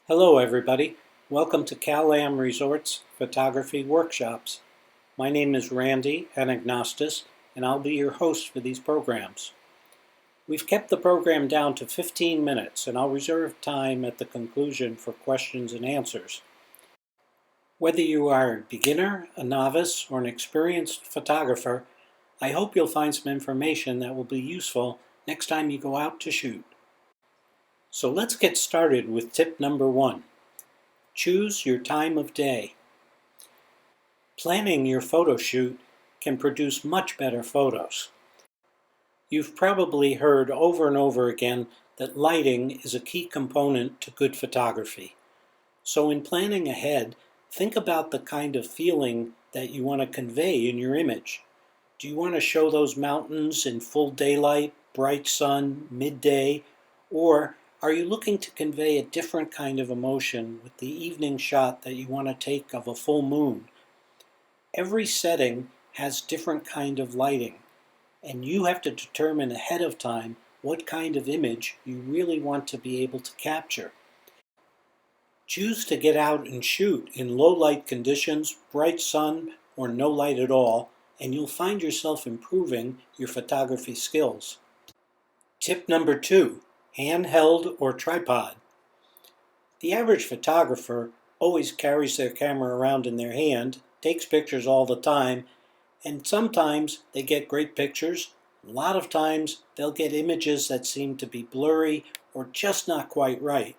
Hello everybody, welcome to Cal-Am Resorts Photography Workshops. My name is Randy Anagnostis and I'll be your host for these programs. We've kept the program down to 15 minutes and I'll reserve time at the conclusion for questions and answers. Whether you are a beginner, a novice, or an experienced photographer, I hope you'll find some information that will be useful next time you go out to shoot. So let's get started with tip number 1. Choose your time of day. Planning your photo shoot can produce much better photos. You've probably heard over and over again that lighting is a key component to good photography. So in planning ahead, think about the kind of feeling that you want to convey in your image. Do you want to show those mountains in full daylight, bright sun, midday, or are you looking to convey a different kind of emotion with the evening shot that you want to take of a full moon? Every setting has different kind of lighting, and you have to determine ahead of time what kind of image you really want to be able to capture. Choose to get out and shoot in low light conditions, bright sun, or no light at all, and you'll find yourself improving your photography skills. Tip number 2. Handheld or tripod. The average photographer always carries their camera around in their hand, takes pictures all the time, and sometimes they get great pictures. A lot of times they'll get images that seem to be blurry or just not quite right.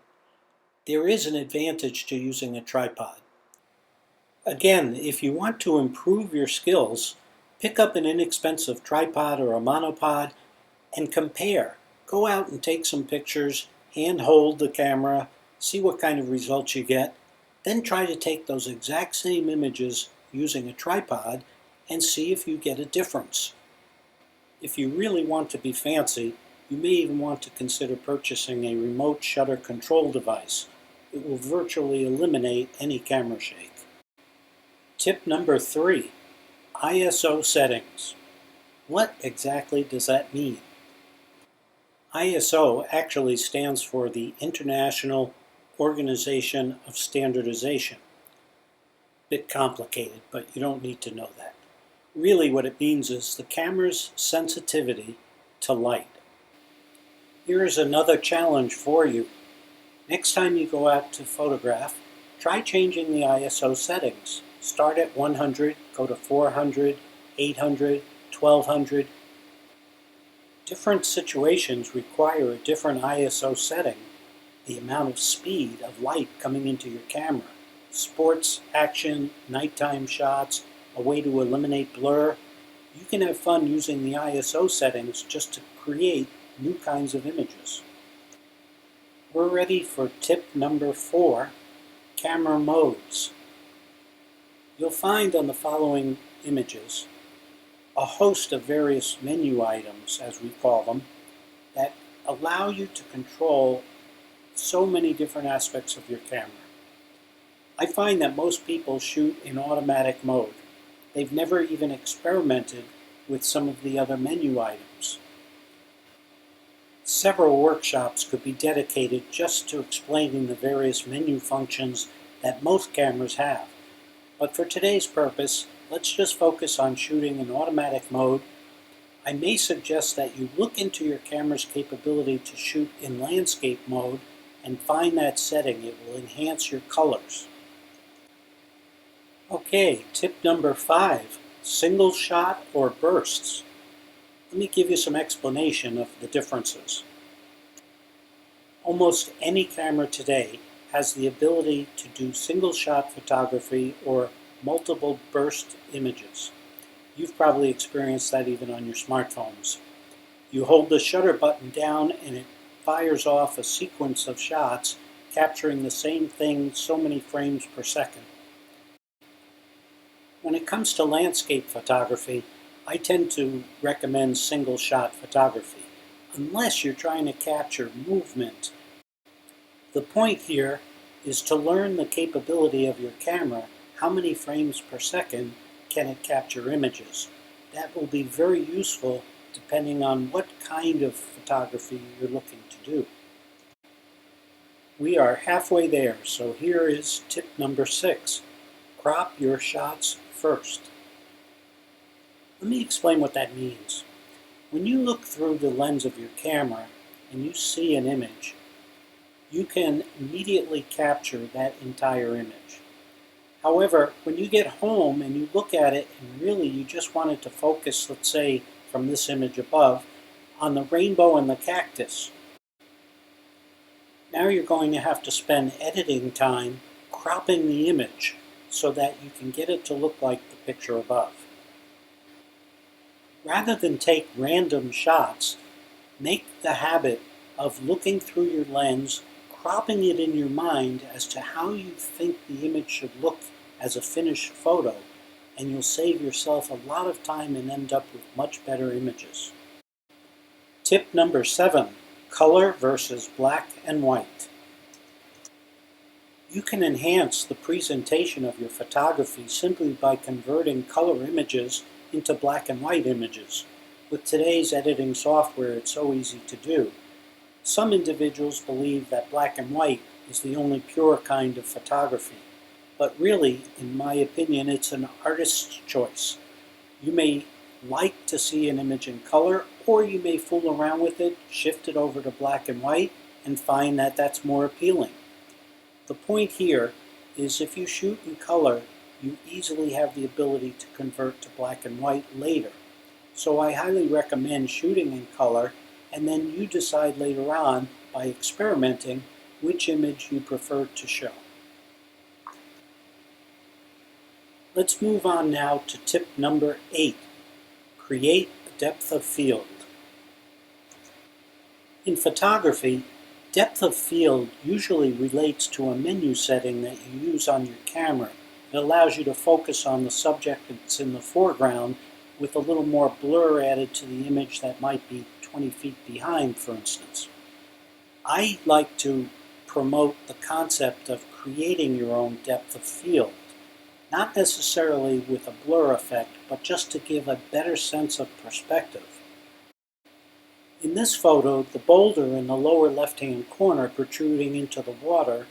There is an advantage to using a tripod. Again, if you want to improve your skills, pick up an inexpensive tripod or a monopod and compare. Go out and take some pictures, hand hold the camera, see what kind of results you get, then try to take those exact same images using a tripod and see if you get a difference. If you really want to be fancy, you may even want to consider purchasing a remote shutter control device. It will virtually eliminate any camera shake. Tip number 3. ISO settings. What exactly does that mean? ISO actually stands for the International Organization of Standardization. Bit complicated, but you don't need to know that. Really what it means is the camera's sensitivity to light. Here is another challenge for you. Next time you go out to photograph, try changing the ISO settings. Start at 100, go to 400, 800, 1200. Different situations require a different ISO setting. The amount of speed of light coming into your camera. Sports, action, nighttime shots, a way to eliminate blur. You can have fun using the ISO settings just to create new kinds of images. We're ready for tip number 4, camera modes. You'll find on the following images a host of various menu items, as we call them, that allow you to control so many different aspects of your camera. I find that most people shoot in automatic mode. They've never even experimented with some of the other menu items. Several workshops could be dedicated just to explaining the various menu functions that most cameras have. But for today's purpose, let's just focus on shooting in automatic mode. I may suggest that you look into your camera's capability to shoot in landscape mode and find that setting. It will enhance your colors. Okay, tip number 5, single shot or bursts. Let me give you some explanation of the differences. Almost any camera today has the ability to do single shot photography or multiple burst images. You've probably experienced that even on your smartphones. You hold the shutter button down and it fires off a sequence of shots capturing the same thing so many frames per second. When it comes to landscape photography, I tend to recommend single shot photography, unless you're trying to capture movement. The point here is to learn the capability of your camera. How many frames per second can it capture images? That will be very useful depending on what kind of photography you're looking to do. We are halfway there, so here is tip number 6. Crop your shots first. Let me explain what that means. When you look through the lens of your camera and you see an image, you can immediately capture that entire image. However, when you get home and you look at it and really you just wanted to focus, let's say from this image above, on the rainbow and the cactus, now you're going to have to spend editing time cropping the image so that you can get it to look like the picture above. Rather than take random shots, make the habit of looking through your lens, cropping it in your mind as to how you think the image should look as a finished photo, and you'll save yourself a lot of time and end up with much better images. Tip number 7, color versus black and white. You can enhance the presentation of your photography simply by converting color images into black and white images. With today's editing software, it's so easy to do. Some individuals believe that black and white is the only pure kind of photography, but really, in my opinion, it's an artist's choice. You may like to see an image in color, or you may fool around with it, shift it over to black and white, and find that that's more appealing. The point here is if you shoot in color, you easily have the ability to convert to black and white later. So I highly recommend shooting in color, and then you decide later on, by experimenting, which image you prefer to show. Let's move on now to tip number 8. Create a depth of field. In photography, depth of field usually relates to a menu setting that you use on your camera. It allows you to focus on the subject that's in the foreground with a little more blur added to the image that might be 20 feet behind, for instance. I like to promote the concept of creating your own depth of field, not necessarily with a blur effect, but just to give a better sense of perspective. In this photo, the boulder in the lower left-hand corner protruding into the water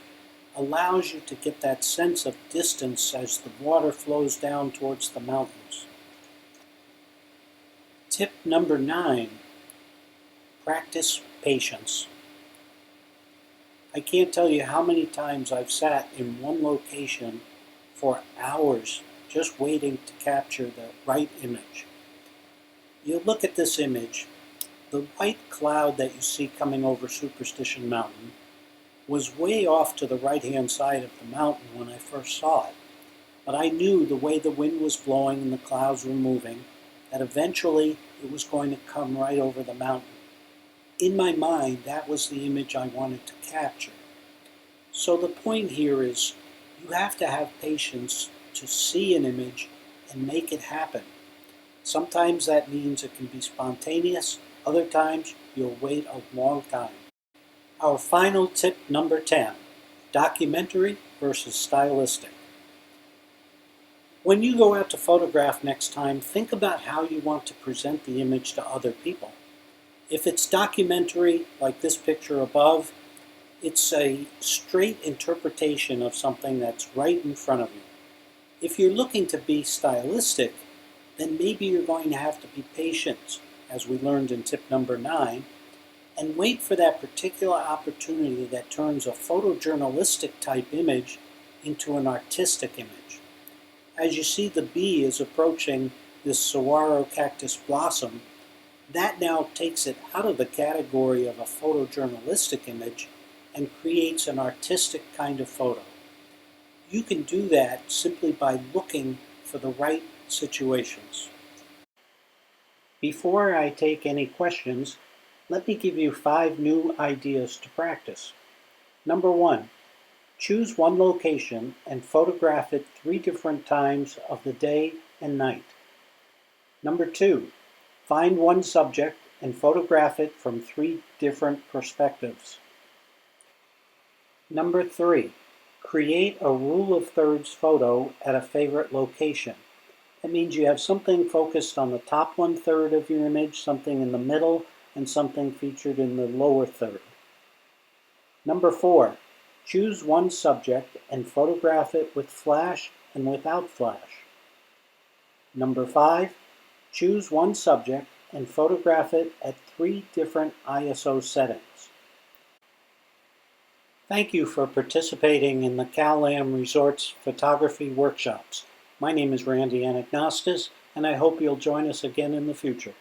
allows you to get that sense of distance as the water flows down towards the mountains. Tip number 9, practice patience. I can't tell you how many times I've sat in one location for hours just waiting to capture the right image. You look at this image, the white cloud that you see coming over Superstition Mountain was way off to the right-hand side of the mountain when I first saw it. But I knew the way the wind was blowing and the clouds were moving, that eventually it was going to come right over the mountain. In my mind, that was the image I wanted to capture. So the point here is, you have to have patience to see an image and make it happen. Sometimes that means it can be spontaneous, other times you'll wait a long time. Our final tip number 10, documentary versus stylistic. When you go out to photograph next time, think about how you want to present the image to other people. If it's documentary, like this picture above, it's a straight interpretation of something that's right in front of you. If you're looking to be stylistic, then maybe you're going to have to be patient, as we learned in tip number 9, and wait for that particular opportunity that turns a photojournalistic type image into an artistic image. As you see the bee is approaching this saguaro cactus blossom, that now takes it out of the category of a photojournalistic image and creates an artistic kind of photo. You can do that simply by looking for the right situations. Before I take any questions, let me give you 5 new ideas to practice. Number 1, choose one location and photograph it 3 different times of the day and night. Number 2, find one subject and photograph it from 3 different perspectives. Number 3, create a rule of thirds photo at a favorite location. That means you have something focused on the top 1/3 of your image, something in the middle, and something featured in the lower third. Number 4, Choose one subject and photograph it with flash and without flash. Number 5. Choose one subject and photograph it at 3 different ISO settings. Thank you for participating in the Cal-Am Resorts photography workshops. My name is Randy Anagnostis, and I hope you'll join us again in the future.